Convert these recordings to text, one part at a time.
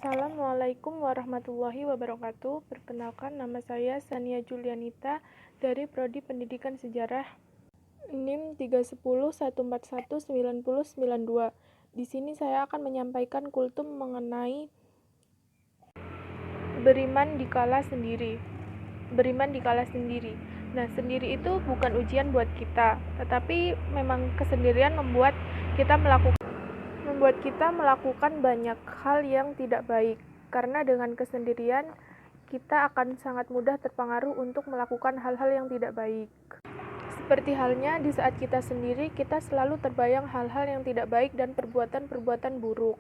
Assalamualaikum warahmatullahi wabarakatuh. Perkenalkan, nama saya Sania Julianita dari Prodi Pendidikan Sejarah NIM 310141992. Di sini saya akan menyampaikan kultum mengenai beriman dikala sendiri. Beriman dikala sendiri. Nah, sendiri itu bukan ujian buat kita, tetapi memang kesendirian membuat kita melakukan banyak hal yang tidak baik. Karena dengan kesendirian, kita akan sangat mudah terpengaruh untuk melakukan hal-hal yang tidak baik. Seperti halnya di saat kita sendiri, kita selalu terbayang hal-hal yang tidak baik dan perbuatan-perbuatan buruk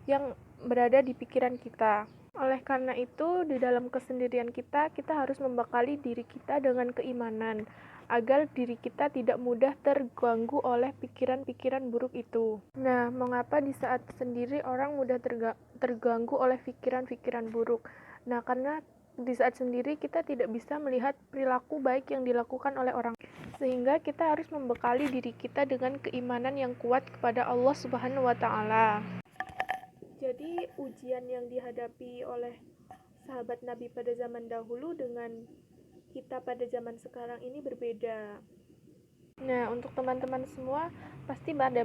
yang berada di pikiran kita. Oleh karena itu, di dalam kesendirian kita harus membekali diri kita dengan keimanan, agar diri kita tidak mudah terganggu oleh pikiran-pikiran buruk itu. Nah, mengapa di saat sendiri orang mudah terganggu oleh pikiran-pikiran buruk? Nah, karena di saat sendiri kita tidak bisa melihat perilaku baik yang dilakukan oleh orang, sehingga kita harus membekali diri kita dengan keimanan yang kuat kepada Allah Subhanahu wa Ta'ala. Jadi, ujian yang dihadapi oleh sahabat Nabi pada zaman dahulu dengan kita pada zaman sekarang ini berbeda. Nah, untuk teman-teman semua pasti pada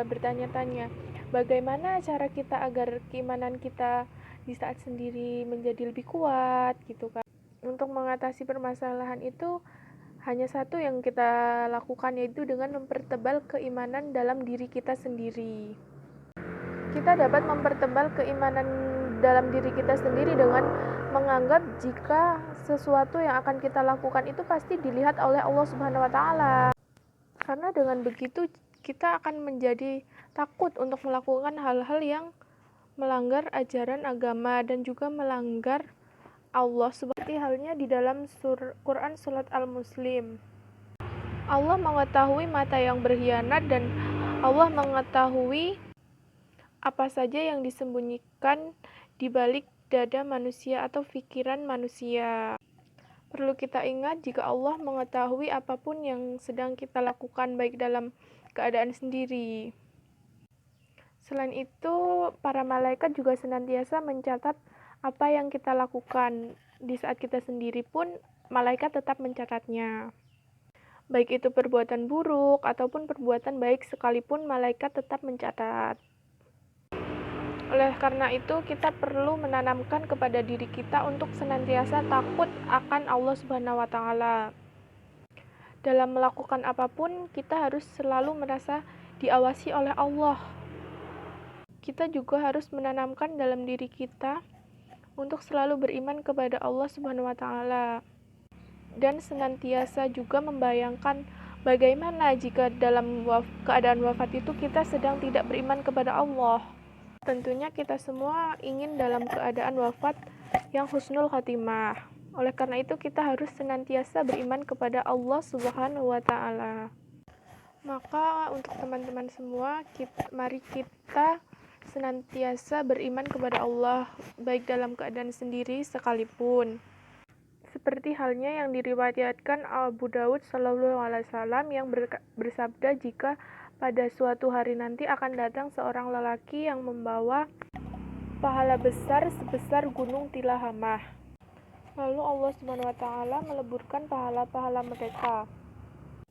bertanya-tanya, bagaimana cara kita agar keimanan kita di saat sendiri menjadi lebih kuat gitu kan. Untuk mengatasi permasalahan itu hanya satu yang kita lakukan, yaitu dengan mempertebal keimanan dalam diri kita sendiri. Kita dapat mempertebal keimanan dalam diri kita sendiri dengan menganggap jika sesuatu yang akan kita lakukan itu pasti dilihat oleh Allah Subhanahu wa Ta'ala. Karena dengan begitu kita akan menjadi takut untuk melakukan hal-hal yang melanggar ajaran agama dan juga melanggar Allah, seperti halnya di dalam Quran surat Al-Muslim. Allah mengetahui mata yang berkhianat dan Allah mengetahui apa saja yang disembunyikan di balik dada manusia atau pikiran manusia. Perlu kita ingat, jika Allah mengetahui apapun yang sedang kita lakukan, baik dalam keadaan sendiri. Selain itu, para malaikat juga senantiasa mencatat apa yang kita lakukan. Di saat kita sendiri pun, malaikat tetap mencatatnya. Baik itu perbuatan buruk ataupun perbuatan baik sekalipun, malaikat tetap mencatat. Oleh karena itu, kita perlu menanamkan kepada diri kita untuk senantiasa takut akan Allah Subhanahu wa Ta'ala. Dalam melakukan apapun, kita harus selalu merasa diawasi oleh Allah. Kita juga harus menanamkan dalam diri kita untuk selalu beriman kepada Allah Subhanahu wa Ta'ala. Dan senantiasa juga membayangkan bagaimana jika dalam keadaan wafat itu kita sedang tidak beriman kepada Allah. Tentunya kita semua ingin dalam keadaan wafat yang husnul khatimah. Oleh karena itu kita harus senantiasa beriman kepada Allah Subhanahu wa Ta'ala. Maka untuk teman-teman semua, mari kita senantiasa beriman kepada Allah, baik dalam keadaan sendiri sekalipun. Seperti halnya yang diriwayatkan Abu Daud SAW yang bersabda, jika pada suatu hari nanti akan datang seorang lelaki yang membawa pahala besar sebesar gunung Tilahamah. Lalu Allah Subhanahu wa Ta'ala meleburkan pahala-pahala mereka.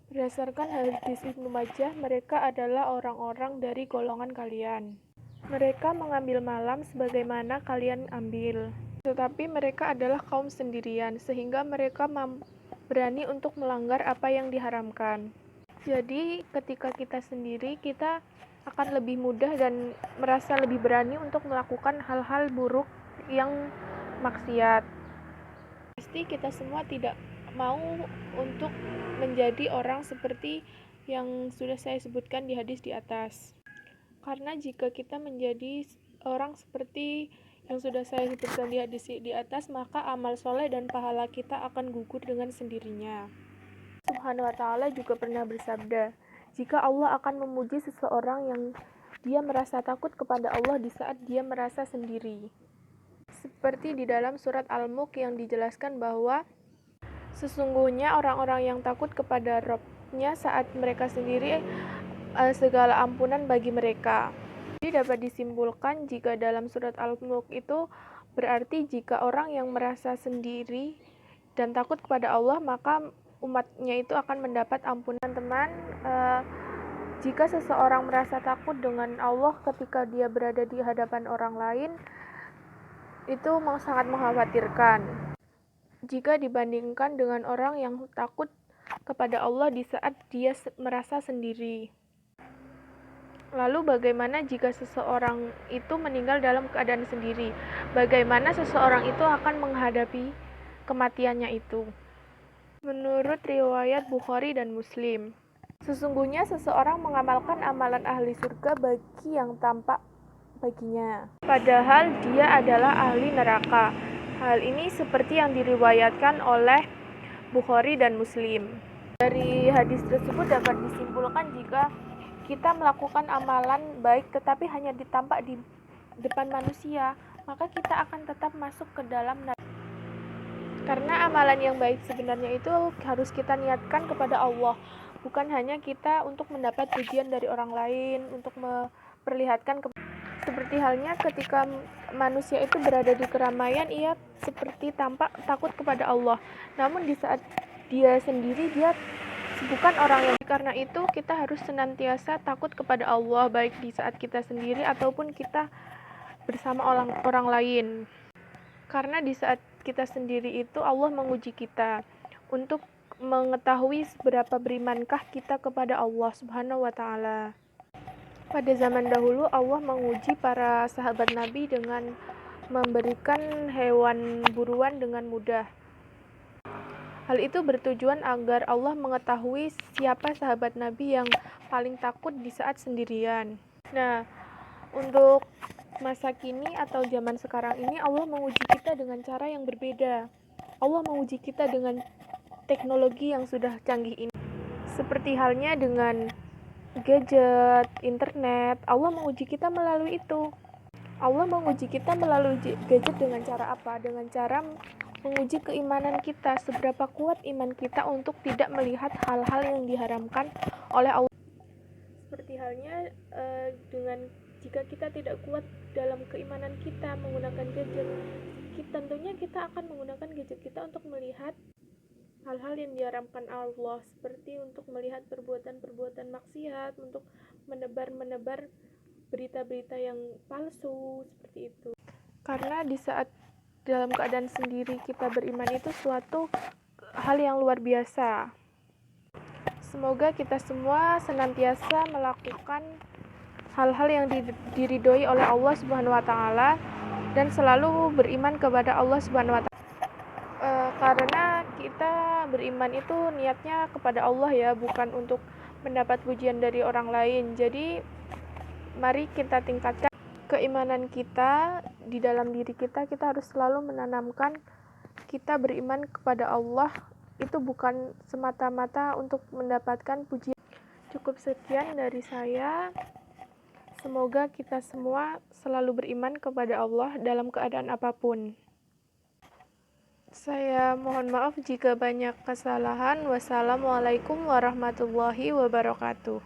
Berdasarkan hadis Ibnu Majah, mereka adalah orang-orang dari golongan kalian. Mereka mengambil malam sebagaimana kalian ambil. Tetapi mereka adalah kaum sendirian, sehingga mereka berani untuk melanggar apa yang diharamkan. Jadi ketika kita sendiri, kita akan lebih mudah dan merasa lebih berani untuk melakukan hal-hal buruk yang maksiat. Pasti kita semua tidak mau untuk menjadi orang seperti yang sudah saya sebutkan di hadis di atas. Karena jika kita menjadi orang seperti yang sudah saya sebutkan di hadis di atas, maka amal soleh dan pahala kita akan gugur dengan sendirinya. Subhanahu wa Ta'ala juga pernah bersabda, jika Allah akan memuji seseorang yang dia merasa takut kepada Allah di saat dia merasa sendiri. Seperti di dalam surat Al-Mulk yang dijelaskan bahwa sesungguhnya orang-orang yang takut kepada Rabb-nya saat mereka sendiri, segala ampunan bagi mereka. Jadi dapat disimpulkan jika dalam surat Al-Mulk itu berarti jika orang yang merasa sendiri dan takut kepada Allah, maka umatnya itu akan mendapat ampunan. Teman-teman, jika seseorang merasa takut dengan Allah ketika dia berada di hadapan orang lain, itu sangat mengkhawatirkan jika dibandingkan dengan orang yang takut kepada Allah di saat dia merasa sendiri. Lalu bagaimana jika seseorang itu meninggal dalam keadaan sendiri? Bagaimana seseorang itu akan menghadapi kematiannya itu? Menurut riwayat Bukhari dan Muslim, sesungguhnya seseorang mengamalkan amalan ahli surga bagi yang tampak baginya, padahal dia adalah ahli neraka. Hal ini seperti yang diriwayatkan oleh Bukhari dan Muslim. Dari hadis tersebut dapat disimpulkan jika kita melakukan amalan baik tetapi hanya ditampak di depan manusia, maka kita akan tetap masuk ke dalam neraka. Karena amalan yang baik sebenarnya itu harus kita niatkan kepada Allah, bukan hanya kita untuk mendapat pujian dari orang lain, untuk memperlihatkan seperti halnya ketika manusia itu berada di keramaian, ia seperti tampak takut kepada Allah. Namun di saat dia sendiri, dia bukan orang yang. Karena itu kita harus senantiasa takut kepada Allah, baik di saat kita sendiri ataupun kita bersama orang lain. Karena di saat kita sendiri itu Allah menguji kita untuk mengetahui seberapa berimankah kita kepada Allah Subhanahu wa Ta'ala. Pada zaman dahulu Allah menguji para sahabat Nabi dengan memberikan hewan buruan dengan mudah. Hal itu bertujuan agar Allah mengetahui siapa sahabat Nabi yang paling takut di saat sendirian. Nah, untuk masa kini atau zaman sekarang ini Allah menguji kita dengan cara yang berbeda. Allah menguji kita dengan teknologi yang sudah canggih ini. Seperti halnya dengan gadget, internet, Allah menguji kita melalui itu. Allah menguji kita melalui gadget dengan cara apa? Dengan cara menguji keimanan kita, seberapa kuat iman kita untuk tidak melihat hal-hal yang diharamkan oleh Allah. Seperti halnya dengan jika kita tidak kuat dalam keimanan kita menggunakan gadget, tentunya kita akan menggunakan gadget kita untuk melihat hal-hal yang diharamkan Allah, seperti untuk melihat perbuatan-perbuatan maksiat, untuk menebar berita-berita yang palsu, seperti itu. Karena di saat dalam keadaan sendiri kita beriman itu suatu hal yang luar biasa. Semoga kita semua senantiasa melakukan hal-hal yang diridhoi oleh Allah Subhanahu wa Ta'ala dan selalu beriman kepada Allah Subhanahu wa Ta'ala. Karena kita beriman itu niatnya kepada Allah ya, bukan untuk mendapat pujian dari orang lain. Jadi mari kita tingkatkan keimanan kita di dalam diri kita. Kita harus selalu menanamkan kita beriman kepada Allah itu bukan semata-mata untuk mendapatkan pujian. Cukup sekian dari saya. Semoga kita semua selalu beriman kepada Allah dalam keadaan apapun. Saya mohon maaf jika banyak kesalahan. Wassalamualaikum warahmatullahi wabarakatuh.